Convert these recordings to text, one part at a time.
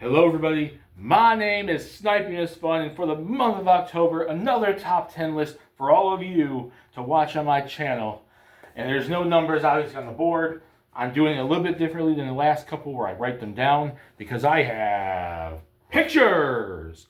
Hello everybody, my name is Sniping is Fun, and for the month of October, another top 10 list for all of you to watch on my channel. And there's no numbers obviously on the board. I'm doing it a little bit differently than the last couple where I write them down because I have pictures.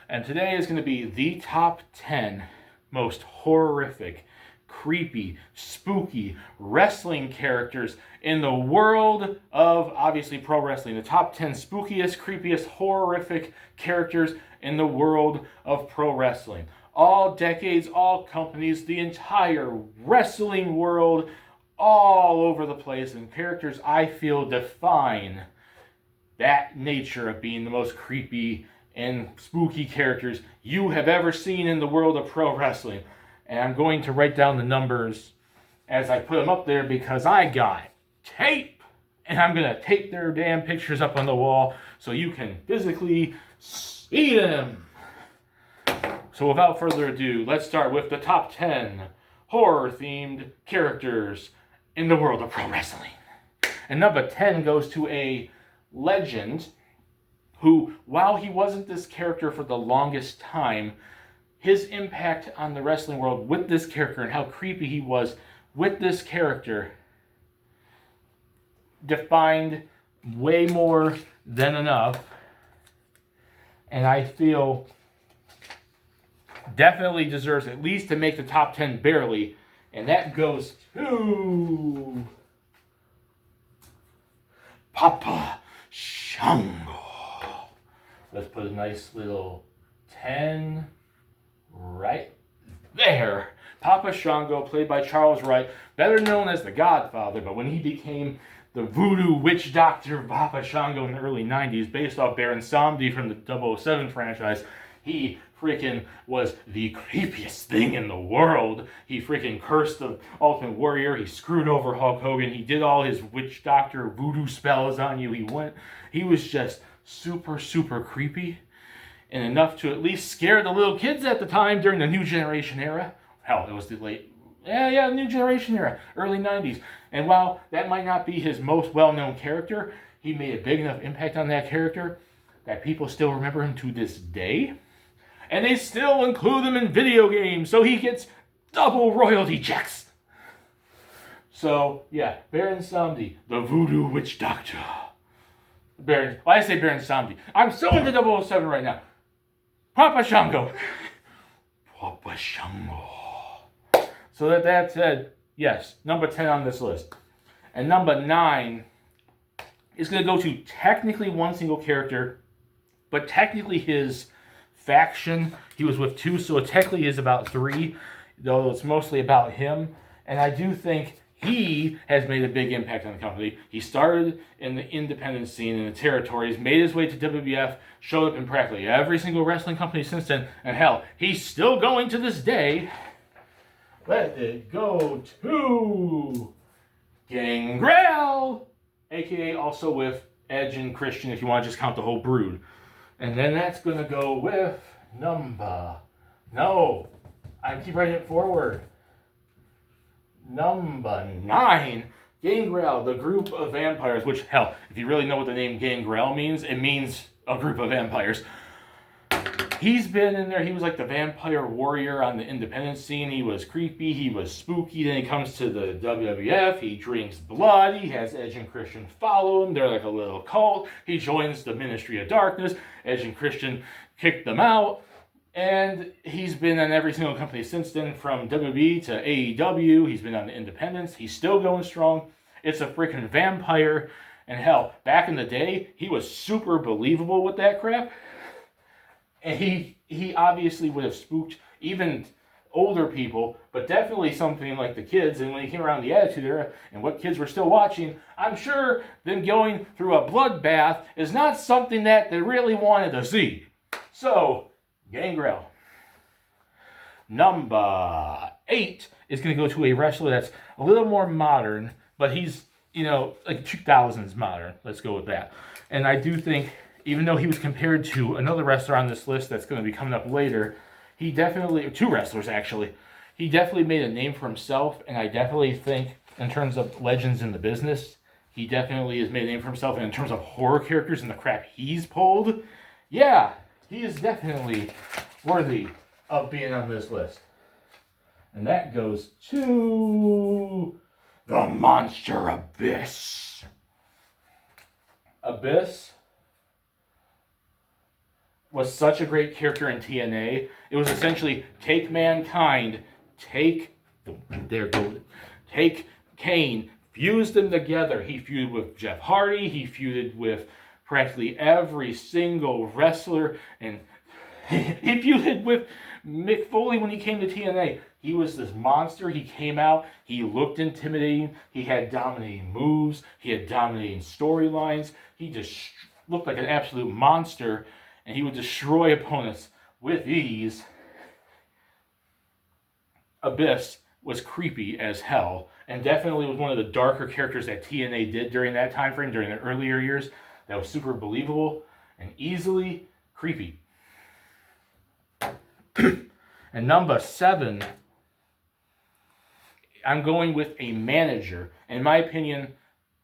And today is going to be the top 10 most horrific, creepy, spooky wrestling characters in the world of obviously pro wrestling. The top 10 spookiest, creepiest, horrific characters in the world of pro wrestling. All decades, all companies, the entire wrestling world, all over the place, and characters I feel define that nature of being the most creepy and spooky characters you have ever seen in the world of pro wrestling. And I'm going to write down the numbers as I put them up there because I got tape. And I'm going to tape their damn pictures up on the wall so you can physically see them. So without further ado, let's start with the top 10 horror-themed characters in the world of pro wrestling. And number 10 goes to a legend who, while he wasn't this character for the longest time, his impact on the wrestling world with this character and how creepy he was with this character defined way more than enough. And I feel definitely deserves at least to make the top 10 barely. And that goes to Papa Shango. Let's put a nice little 10 right there. Papa Shango, played by Charles Wright, better known as the Godfather, but when he became the voodoo witch doctor Papa Shango in the early 90s, based off Baron Samedi from the 007 franchise, he freaking was the creepiest thing in the world. He freaking cursed the Ultimate Warrior. He screwed over Hulk Hogan. He did all his witch doctor voodoo spells on you. He was just super, super creepy. And enough to at least scare the little kids at the time during the New Generation era. Hell, it was the New Generation era, early 90s. And while that might not be his most well-known character, he made a big enough impact on that character that people still remember him to this day. And they still include him in video games, so he gets double royalty checks. So, yeah, Baron Samedi, the voodoo witch doctor. Why I say Baron Samedi? I'm so into 007 right now. Papa Shango. Papa Shango. So that said, yes, number 10 on this list. And number 9 is going to go to technically one single character, but technically his faction. He was with 2, so it technically is about 3, though it's mostly about him. And I do think he has made a big impact on the company. He started in the independent scene in the territories, made his way to WWF, showed up in practically every single wrestling company since then, and hell, he's still going to this day. Let it go to Gangrel, aka also with Edge and Christian if you want to just count the whole brood. And then that's going to go with I keep writing it forward. Number 9, Gangrel, the group of vampires, which, hell, if you really know what the name Gangrel means, it means a group of vampires. He's been in there. He was like the vampire warrior on the independent scene. He was creepy. He was spooky. Then he comes to the WWF. He drinks blood. He has Edge and Christian follow him. They're like a little cult. He joins the Ministry of Darkness. Edge and Christian kick them out. And he's been on every single company since then, from WWE to AEW. He's been on the independents. He's still going strong. It's a freaking vampire. And hell, back in the day, he was super believable with that crap. And he obviously would have spooked even older people, but definitely something like the kids. And when he came around the Attitude Era and what kids were still watching, I'm sure them going through a bloodbath is not something that they really wanted to see. So, Gangrel. Number 8 is going to go to a wrestler that's a little more modern, but he's, like 2000s modern. Let's go with that. And I do think, even though he was compared to another wrestler on this list that's going to be coming up later, he definitely, 2 wrestlers actually, he definitely made a name for himself, and I definitely think, in terms of legends in the business, He definitely has made a name for himself. And in terms of horror characters and the crap he's pulled, yeah, he is definitely worthy of being on this list. And that goes to the Monster Abyss. Abyss was such a great character in TNA. It was essentially take Mankind, take Kane, fuse them together. He feuded with Jeff Hardy. He feuded with practically every single wrestler, and he feuded with Mick Foley when he came to TNA. He was this monster. He came out. He looked intimidating. He had dominating moves. He had dominating storylines. He just looked like an absolute monster, and he would destroy opponents with ease. Abyss was creepy as hell, and definitely was one of the darker characters that TNA did during that time frame, during the earlier years. That was super believable and easily creepy. And number 7, I'm going with a manager. In my opinion,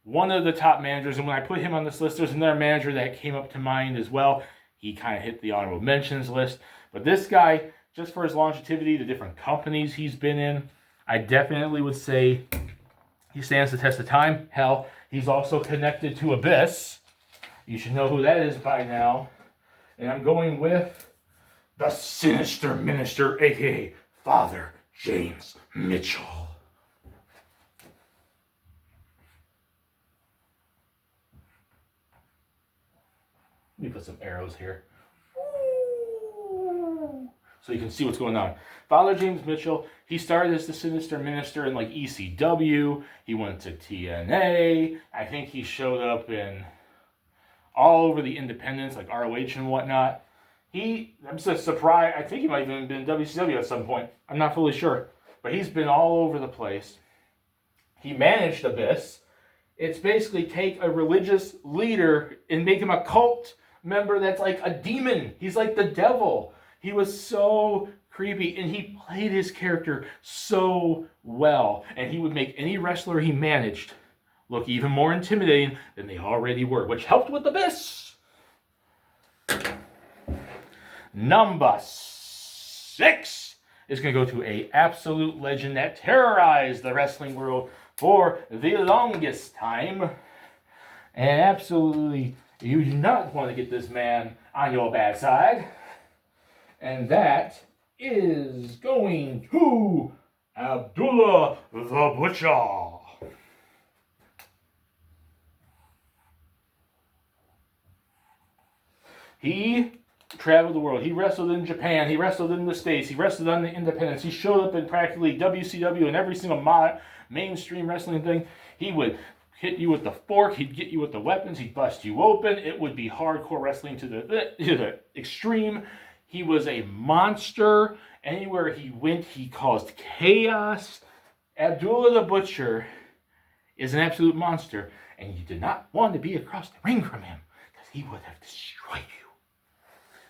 one of the top managers, and when I put him on this list, there's another manager that came up to mind as well. He kind of hit the honorable mentions list. But this guy, just for his longevity, the different companies he's been in, I definitely would say he stands the test of time. Hell, he's also connected to Abyss. You should know who that is by now. And I'm going with the Sinister Minister, a.k.a. Father James Mitchell. Let me put some arrows here so you can see what's going on. Father James Mitchell, he started as the Sinister Minister in like ECW. He went to TNA. I think he showed up in all over the independents like ROH and whatnot. I'm just surprised. I think he might have even been in WCW at some point. I'm not fully sure. But he's been all over the place. He managed Abyss. It's basically take a religious leader and make him a cult member that's like a demon. He's like the devil. He was so creepy, and he played his character so well. And he would make any wrestler he managed look even more intimidating than they already were, which helped with Abyss. Number 6 is going to go to an absolute legend that terrorized the wrestling world for the longest time. And absolutely, you do not want to get this man on your bad side. And that is going to Abdullah the Butcher. He traveled the world. He wrestled in Japan. He wrestled in the States. He wrestled on the independents. He showed up in practically WCW and every single mainstream wrestling thing. He would hit you with the fork. He'd get you with the weapons. He'd bust you open. It would be hardcore wrestling to the extreme. He was a monster. Anywhere he went, he caused chaos. Abdullah the Butcher is an absolute monster, and you did not want to be across the ring from him because he would have destroyed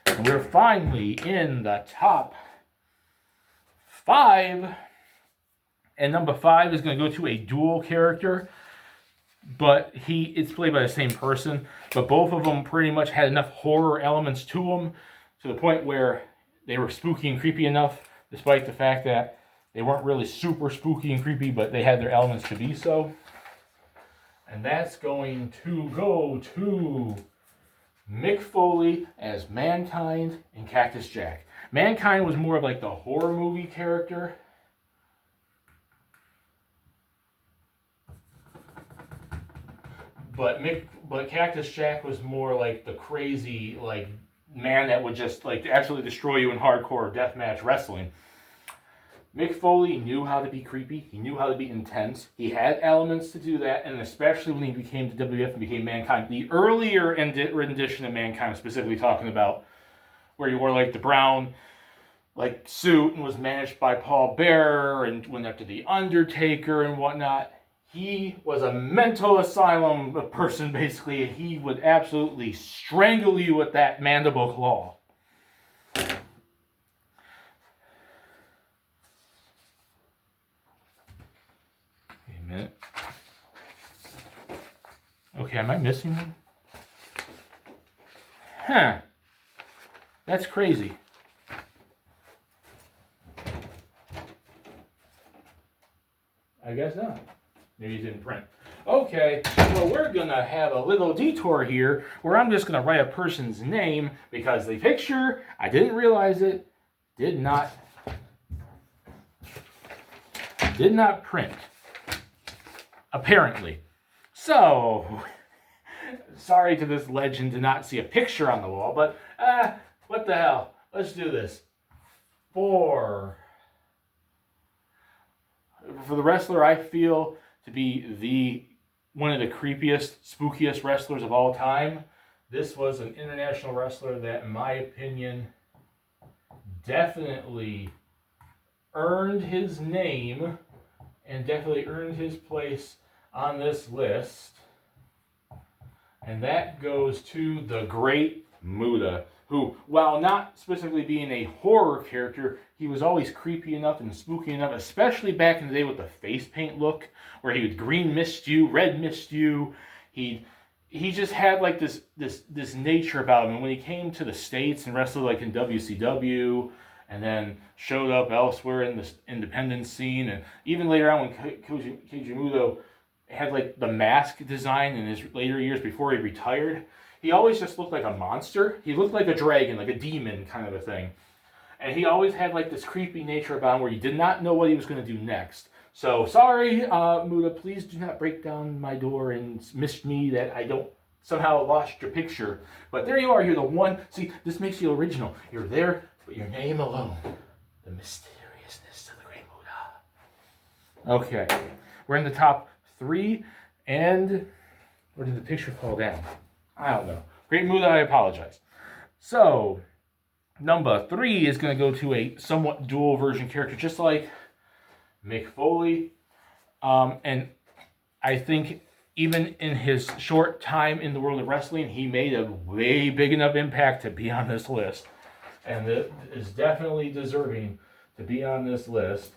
you. And we're finally in the top 5. And number 5 is going to go to a dual character. But it's played by the same person. But both of them pretty much had enough horror elements to them to the point where they were spooky and creepy enough, despite the fact that they weren't really super spooky and creepy, but they had their elements to be so. And that's going to go to Mick Foley as Mankind and Cactus Jack. Mankind was more of like the horror movie character. But Cactus Jack was more like the crazy like man that would just like absolutely destroy you in hardcore deathmatch wrestling. Mick Foley knew how to be creepy. He knew how to be intense. He had elements to do that, and especially when he became the WWF and became Mankind. The earlier rendition of Mankind, specifically talking about where he wore like the brown like suit and was managed by Paul Bearer and went after the Undertaker and whatnot. He was a mental asylum person, basically. He would absolutely strangle you with that mandible claw. Minute. Okay, am I missing one? Huh. That's crazy. I guess not. Maybe it didn't print. Okay, well, we're going to have a little detour here where I'm just going to write a person's name because the picture, I didn't realize it, did not print, apparently. So, sorry to this legend to not see a picture on the wall, but what the hell? Let's do this. For the wrestler I feel to be one of the creepiest, spookiest wrestlers of all time, this was an international wrestler that, in my opinion, definitely earned his name and definitely earned his place on this list. And that goes to the Great Muta, who, while not specifically being a horror character, he was always creepy enough and spooky enough, especially back in the day with the face paint look, where he would green mist you, red mist you. He just had like this nature about him. And when he came to the States and wrestled like in WCW, and then showed up elsewhere in the independent scene, and even later on when Keiji Muto had like the mask design in his later years before he retired, he always just looked like a monster. He looked like a dragon, like a demon kind of a thing. And he always had like this creepy nature about him where you did not know what he was going to do next. So, sorry, Muta, please do not break down my door and miss me that I don't somehow lost your picture. But there you are, you're the one. See, this makes you original. You're there, but your name alone. The mysteriousness of the Great Muta. Okay, we're in the top 3, and where did the picture fall down? I don't know. Great Muta, I apologize. So, number 3 is going to go to a somewhat dual version character, just like Mick Foley. And I think even in his short time in the world of wrestling, he made a way big enough impact to be on this list. And it is definitely deserving to be on this list.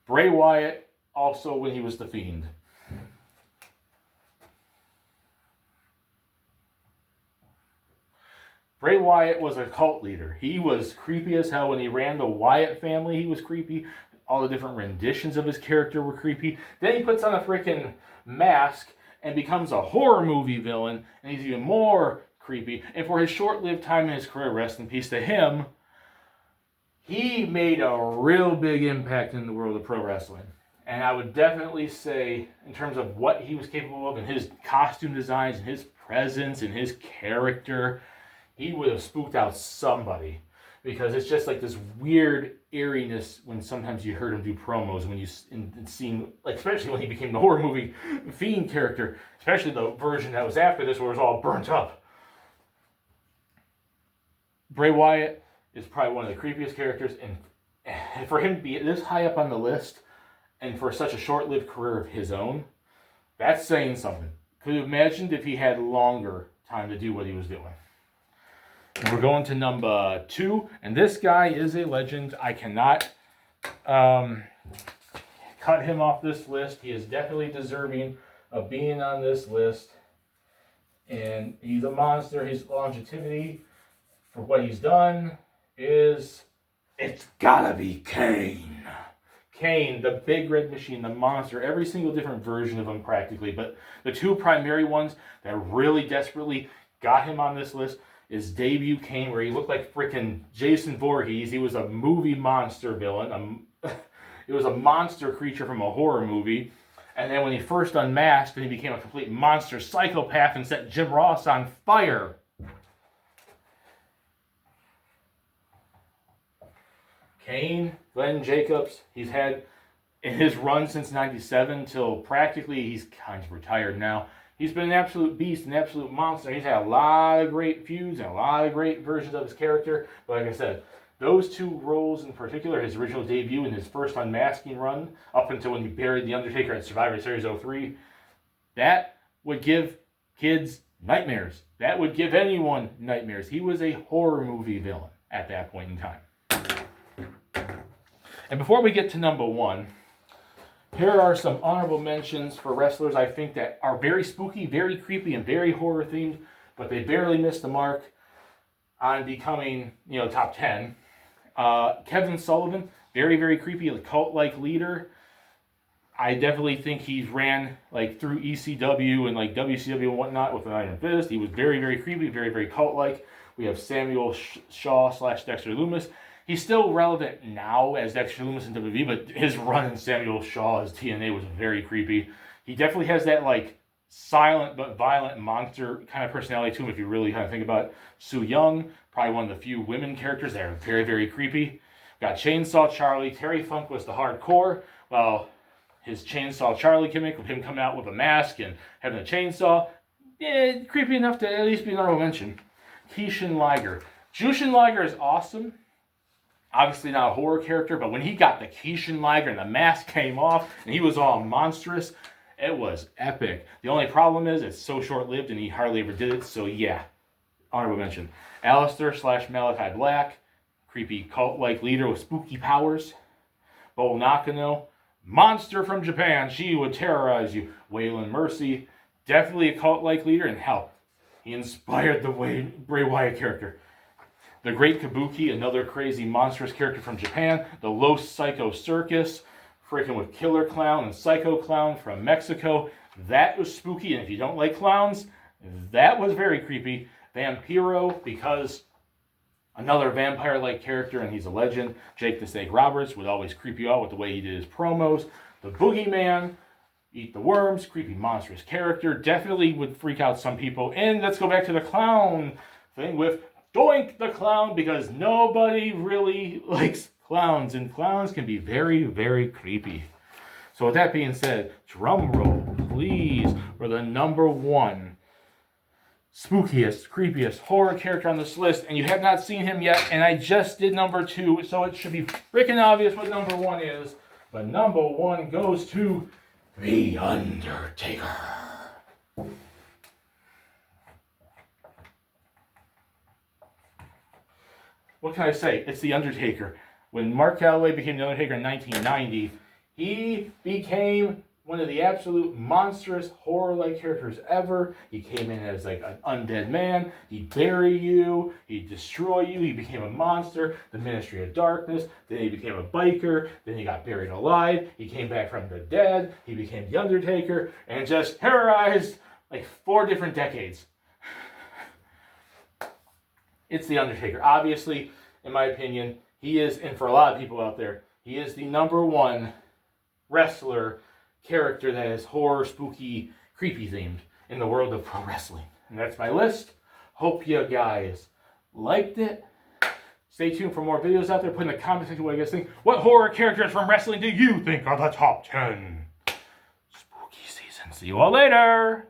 Bray Wyatt, also when he was the Fiend. Bray Wyatt was a cult leader. He was creepy as hell. When he ran the Wyatt family, he was creepy. All the different renditions of his character were creepy. Then he puts on a freaking mask and becomes a horror movie villain, and he's even more creepy. And for his short-lived time in his career, rest in peace to him, he made a real big impact in the world of pro wrestling. And I would definitely say, in terms of what he was capable of, and his costume designs, and his presence, and his character, he would have spooked out somebody. Because it's just like this weird eeriness when sometimes you heard him do promos, when you seen, like especially when he became the horror movie Fiend character, especially the version that was after this where it was all burnt up. Bray Wyatt is probably one of the creepiest characters, and for him to be this high up on the list, and for such a short-lived career of his own, that's saying something. Could you imagine if he had longer time to do what he was doing? And we're going to number 2, and this guy is a legend. I cannot cut him off this list. He is definitely deserving of being on this list, and he's a monster. His longevity for what he's done it's gotta be Kane. Kane, the big red machine, the monster, every single different version of him practically, but the 2 primary ones that really desperately got him on this list is debut Kane, where he looked like freaking Jason Voorhees. He was a movie monster villain. It was a monster creature from a horror movie. And then when he first unmasked and he became a complete monster psychopath and set Jim Ross on fire. Kane, Glenn Jacobs, he's had in his run since 97 till practically he's kind of retired now. He's been an absolute beast, an absolute monster. He's had a lot of great feuds and a lot of great versions of his character. But like I said, those 2 roles in particular, his original debut and his first unmasking run, up until when he buried The Undertaker at Survivor Series 03, that would give kids nightmares. That would give anyone nightmares. He was a horror movie villain at that point in time. And before we get to number 1, Here are some honorable mentions for wrestlers I think that are very spooky, very creepy, and very horror themed, but they barely missed the mark on becoming, top 10. Kevin Sullivan, very, very creepy, cult-like leader. I definitely think he's ran through ECW and WCW and whatnot with an Iron Fist. He was very, very creepy, very, very cult-like. We have Samuel Shaw / Dexter Lumis. He's still relevant now as Dexter Lumis in WWE, but his run in Samuel Shaw as TNA was very creepy. He definitely has that silent but violent monster kind of personality to him if you really kind of think about it. Su Yung, probably one of the few women characters that are very, very creepy. Got Chainsaw Charlie. Terry Funk was the hardcore. Well, his Chainsaw Charlie gimmick with him coming out with a mask and having a chainsaw, creepy enough to at least be an honorable mention. Kishin Liger. Jushin Liger is awesome. Obviously not a horror character, but when he got the Kishin Liger and the mask came off and he was all monstrous, it was epic. The only problem is it's so short-lived and he hardly ever did it, so yeah, honorable mention. Alistair / Malachi Black, creepy cult-like leader with spooky powers. Bo Nakano, monster from Japan, she would terrorize you. Waylon Mercy, definitely a cult-like leader, and hell, he inspired the Bray Wyatt character. The Great Kabuki, another crazy monstrous character from Japan. The Los Psycho Circus, freaking with Killer Clown and Psycho Clown from Mexico. That was spooky, and if you don't like clowns, that was very creepy. Vampiro, because another vampire-like character, and he's a legend. Jake the Snake Roberts would always creep you out with the way he did his promos. The Boogeyman, Eat the Worms, creepy monstrous character, definitely would freak out some people. And let's go back to the clown thing with Doink the Clown, because nobody really likes clowns, and clowns can be very, very creepy. So with that being said, drum roll, please, for the number 1 spookiest, creepiest horror character on this list, and you have not seen him yet, and I just did number 2, so it should be freaking obvious what number 1 is. But number 1 goes to The Undertaker. What can I say? It's The Undertaker. When Mark Calloway became The Undertaker in 1990, he became one of the absolute monstrous horror-like characters ever. He came in as an undead man. He'd bury you. He'd destroy you. He became a monster. The Ministry of Darkness. Then he became a biker. Then he got buried alive. He came back from the dead. He became The Undertaker and just terrorized 4 different decades. It's The Undertaker. Obviously, in my opinion, he is, and for a lot of people out there, he is the number 1 wrestler character that is horror, spooky, creepy themed in the world of pro wrestling. And that's my list. Hope you guys liked it. Stay tuned for more videos out there. Put in the comment section what you guys think. What horror characters from wrestling do you think are the top 10? Spooky season. See you all later.